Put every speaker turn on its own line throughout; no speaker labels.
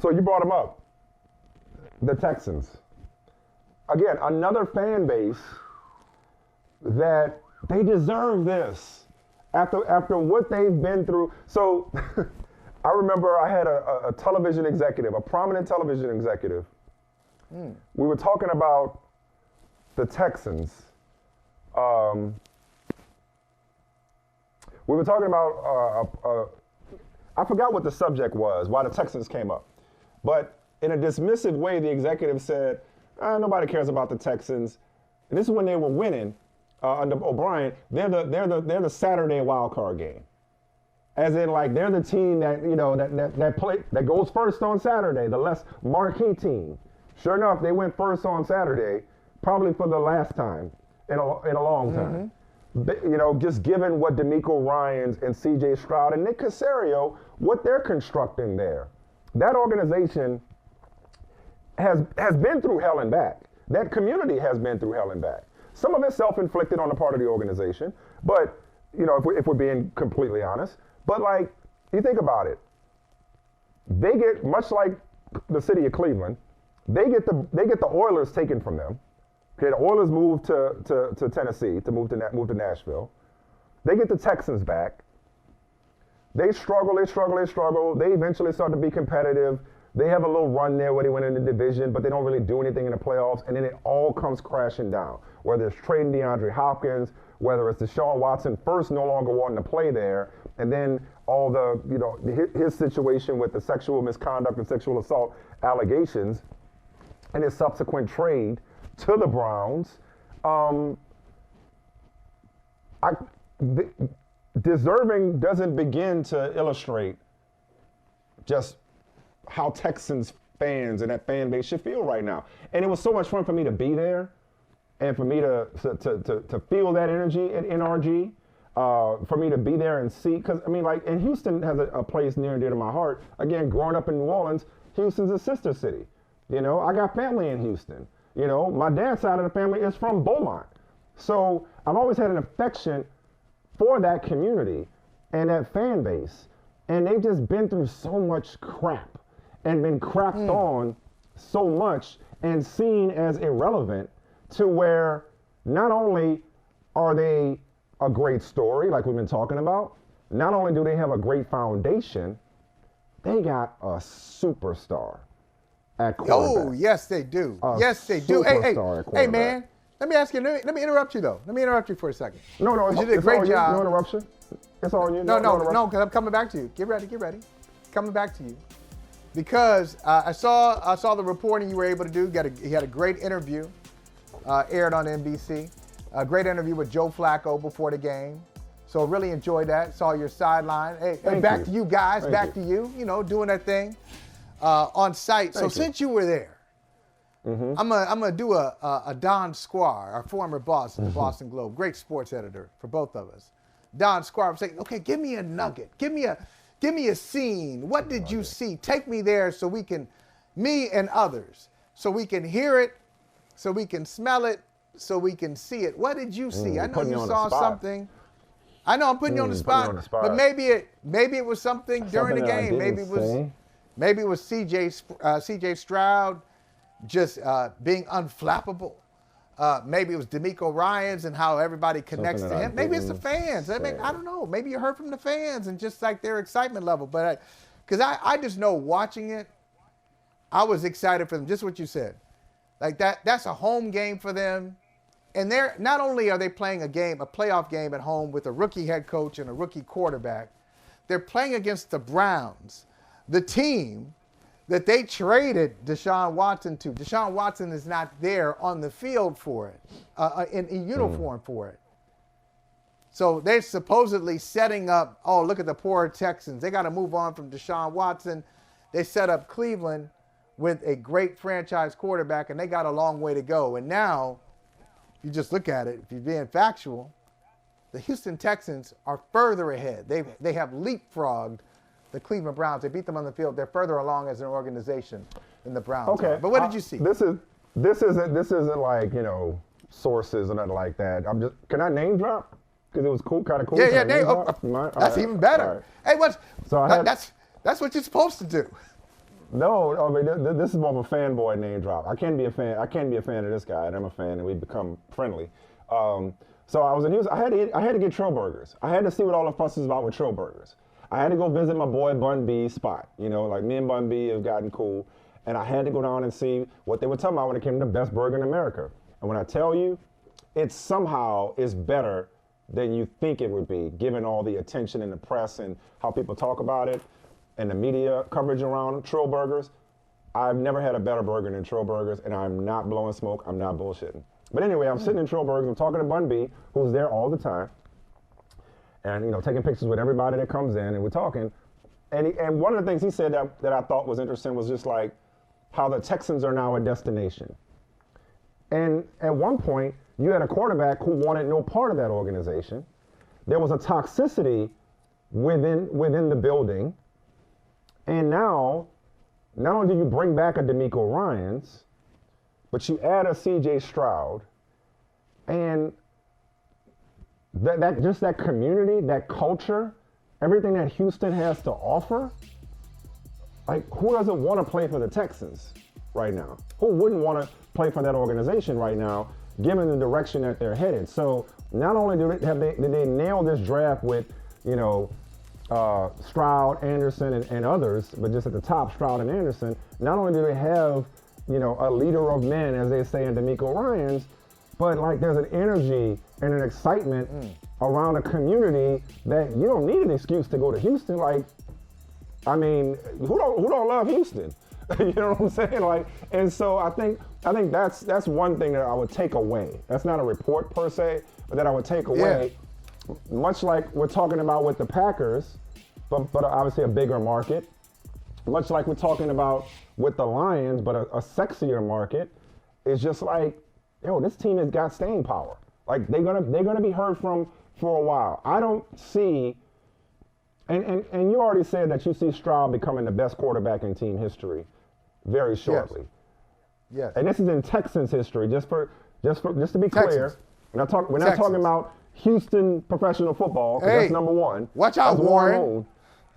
So you brought them up. The Texans. Again, another fan base that they deserve this after what they've been through. So I remember I had a television executive, a prominent television executive. We were talking about the Texans. We were talking about, I forgot what the subject was, why the Texans came up. But in a dismissive way, the executive said, nobody cares about the Texans. And this is when they were winning under O'Brien. They're the Saturday wild card game. As in, like, they're the team that, that goes first on Saturday, the less marquee team. Sure enough, they went first on Saturday, probably for the last time in a long time. Just given what DeMeco Ryans and C.J. Stroud and Nick Caserio, what they're constructing there. That organization has been through hell and back. That community has been through hell and back. Some of it self-inflicted on the part of the organization, but, if we're being completely honest. But, like, you think about it. They get, much like the city of Cleveland, they get the Oilers taken from them. Okay, the Oilers moved to Tennessee, to move to Nashville. They get the Texans back. They struggle. They eventually start to be competitive. They have a little run there where they win in the division, but they don't really do anything in the playoffs, and then it all comes crashing down. Whether it's trading DeAndre Hopkins, whether it's Deshaun Watson first no longer wanting to play there, and then all the, his situation with the sexual misconduct and sexual assault allegations, and his subsequent trade to the Browns. Deserving doesn't begin to illustrate just how Texans fans and that fan base should feel right now. And it was so much fun for me to be there and for me to feel that energy at NRG, for me to be there and see, because, and Houston has a place near and dear to my heart. Again, growing up in New Orleans, Houston's a sister city. I got family in Houston. My dad's side of the family is from Beaumont. So I've always had an affection for that community and that fan base. And they've just been through so much crap and been crapped on so much and seen as irrelevant, to where not only are they a great story, like we've been talking about, not only do they have a great foundation, they got a superstar at quarterback.
Oh, yes, they do. Yes, they do. Hey, man, let me ask you, let me interrupt you, though. Let me interrupt you for a second.
No,
you did a great job.
No interruption. It's all you.
No, because I'm coming back to you. Get ready. Coming back to you. Because I saw the reporting you were able to do. You had a great interview aired on NBC. A great interview with Joe Flacco before the game. So really enjoyed that. Saw your sideline. Hey, back to you guys. Back to you. Doing that thing on site. So since you were there, I'm gonna do a Don Squire, our former boss at the Boston Globe, great sports editor for both of us. Don Squire saying, okay, give me a nugget. Give me a scene. What did you see? Take me there so we can, me and others, so we can hear it, so we can smell it, so we can see it. What did you see? I know you saw something. I know I'm putting you on the spot, but maybe it was something during the game. Maybe it was C.J. Stroud just being unflappable. Maybe it was DeMeco Ryans and how everybody connects to him. Maybe it's the fans. I don't know. Maybe you heard from the fans and just like their excitement level. But because I just know watching it, I was excited for them. Just what you said. Like that's a home game for them. And they're not only are they playing a playoff game at home with a rookie head coach and a rookie quarterback, they're playing against the Browns, the team that they traded Deshaun Watson to. Deshaun Watson is not there on the field for it, in uniform for it. So they're supposedly setting up, look at the poor Texans. They got to move on from Deshaun Watson. They set up Cleveland with a great franchise quarterback, and they got a long way to go. And now, you just look at it, if you're being factual, the Houston Texans are further ahead. They have leapfrogged the Cleveland Browns. They beat them on the field. They're further along as an organization than the Browns. Okay, but what did you see?
This isn't like sources or nothing like that. Can I name drop? Because it was cool, kind of cool.
Yeah, that's even better. Right. Hey, that's what you're supposed to do.
No, I mean, this is more of a fanboy name drop. I can be a fan of this guy, and I'm a fan, and we become friendly. So I was in Houston. I had to get Trill Burgers. I had to see what all the fuss is about with Trill Burgers. I had to go visit my boy Bun B's spot. You know, like me and Bun B have gotten cool, and I had to go down and see what they were talking about when it came to the best burger in America. And when I tell you, it somehow is better than you think it would be, given all the attention in the press and how people talk about it, and the media coverage around Trill Burgers. I've never had a better burger than Trill Burgers, and I'm not blowing smoke. I'm not bullshitting. But anyway, I'm sitting in Trill Burgers. I'm talking to Bun B, who's there all the time, and taking pictures with everybody that comes in, and we're talking. And one of the things he said that I thought was interesting was just like how the Texans are now a destination. And at one point, you had a quarterback who wanted no part of that organization. There was a toxicity within the building. And now, not only do you bring back a DeMeco Ryans, but you add a CJ Stroud, and that community, that culture, everything that Houston has to offer, like, who doesn't want to play for the Texans right now? Who wouldn't want to play for that organization right now, given the direction that they're headed? So not only did they nail this draft with, Stroud, Anderson, and others, but just at the top, Stroud and Anderson, not only do they have, a leader of men, as they say in DeMeco Ryans, but like there's an energy and an excitement around a community that you don't need an excuse to go to Houston. Like, I mean, who don't love Houston? You know what I'm saying? Like, and so I think that's one thing that I would take away. That's not a report per se, but that I would take away. Yeah. Much like we're talking about with the Packers, but obviously a bigger market. Much like we're talking about with the Lions, but a sexier market. It's just like, this team has got staying power. Like they're gonna be heard from for a while. I don't see, and you already said that you see Stroud becoming the best quarterback in team history very shortly.
Yes.
And this is in Texans history. Just to be clear, we're not talking about Houston professional football, because that's number one.
Watch out, Warren.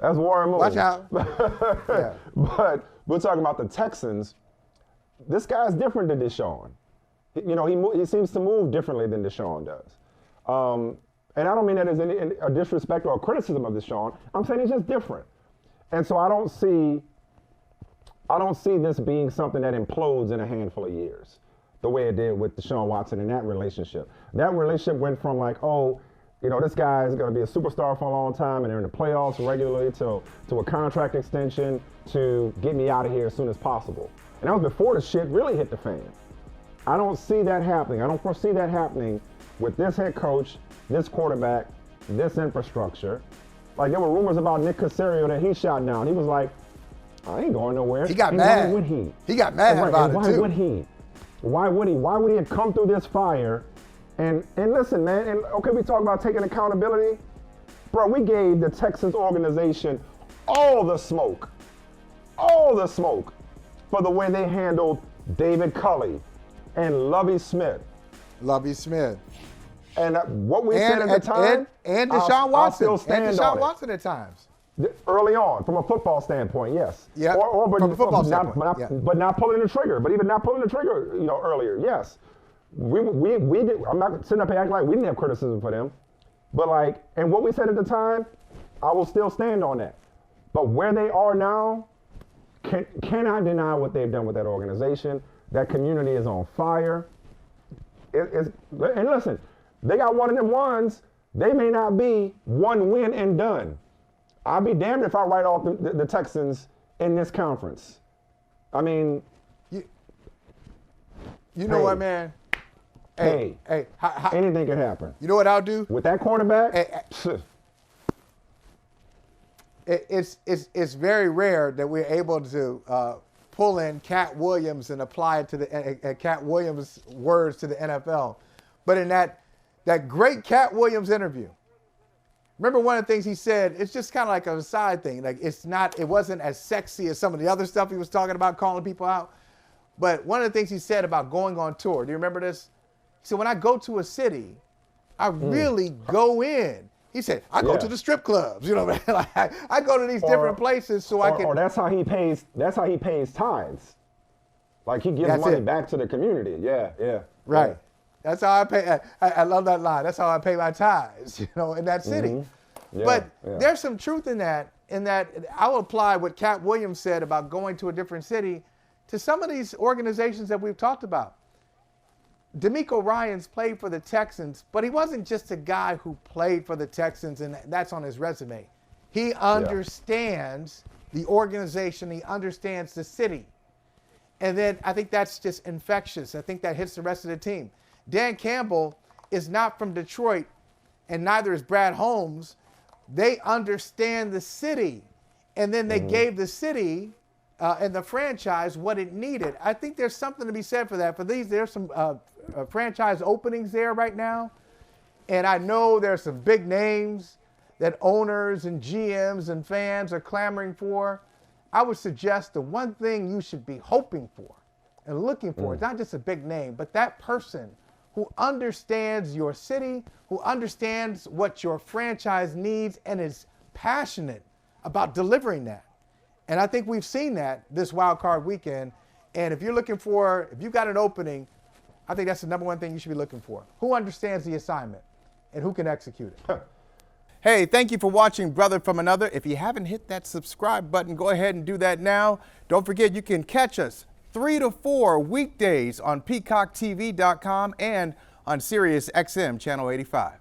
That's Warren Moon.
Watch out. Yeah.
But we're talking about the Texans. This guy's different than Deshaun. He seems to move differently than Deshaun does. And I don't mean that as a disrespect or a criticism of Deshaun. I'm saying he's just different. And so I don't see this being something that implodes in a handful of years, the way it did with Deshaun Watson and that relationship. That relationship went from like, this guy is going to be a superstar for a long time, and they're in the playoffs regularly, to a contract extension, to get me out of here as soon as possible. And that was before the shit really hit the fan. I don't see that happening. I don't foresee that happening with this head coach, this quarterback, this infrastructure. Like, there were rumors about Nick Caserio that he shot down. He was like, I ain't going nowhere.
He got mad.
Why would he?
He got mad about it, too.
Why would he? Why would he? Why would he have come through this fire? And listen, man, and okay, we talk about taking accountability. Bro, we gave the Texans organization all the smoke for the way they handled David Culley and Lovie Smith. And what we said at the time.
And Deshaun Watson.
I'll still stand
and Deshaun
on
Watson at times.
Early on, from a football standpoint, yes.
Yeah.
From
a football standpoint.
But not pulling the trigger. But even not pulling the trigger, earlier, yes. We did. I'm not sitting up and acting like we didn't have criticism for them. But like, and what we said at the time, I will still stand on that. But where they are now, cannot deny what they've done with that organization. That community is on fire. And listen, they got one of them ones. They may not be one win and done. I'll be damned if I write off the Texans in this conference. I mean,
you know what, man?
Hey, anything can happen.
You know what I'll do?
With that quarterback?
It's very rare that we're able to pull in Cat Williams and apply it to Cat Williams' words to the NFL. But in that great Cat Williams interview, remember one of the things he said, it's just kind of like a side thing. Like it wasn't as sexy as some of the other stuff he was talking about, calling people out. But one of the things he said about going on tour, do you remember this? He said, when I go to a city, I really go in. He said, I go to the strip clubs. You know, man. Like, I go to these different places so I can.
Or that's how he pays. That's how he pays tithes. Like he gives money back to the community. Yeah.
Right.
Yeah.
That's how I pay. I love that line. That's how I pay my tithes. You know, in that city.
Mm-hmm. Yeah,
but there's some truth in that. In that, I will apply what Cat Williams said about going to a different city to some of these organizations that we've talked about. DeMeco Ryans played for the Texans, but he wasn't just a guy who played for the Texans and that's on his resume. He understands the organization. He understands the city. And then I think that's just infectious. I think that hits the rest of the team. Dan Campbell is not from Detroit, and neither is Brad Holmes. They understand the city, and then they gave the city and the franchise what it needed. I think there's something to be said for that. There's some franchise openings there right now, and I know there's some big names that owners and GMs and fans are clamoring for. I would suggest the one thing you should be hoping for and looking for is not just a big name, but that person who understands your city, who understands what your franchise needs and is passionate about delivering that. And I think we've seen that this wild card weekend. And if you've got an opening, I think that's the number one thing you should be looking for. Who understands the assignment and who can execute it? Hey, thank you for watching Brother from Another. If you haven't hit that subscribe button, go ahead and do that now. Don't forget you can catch us 3 to 4 weekdays on PeacockTV.com and on Sirius XM Channel 85.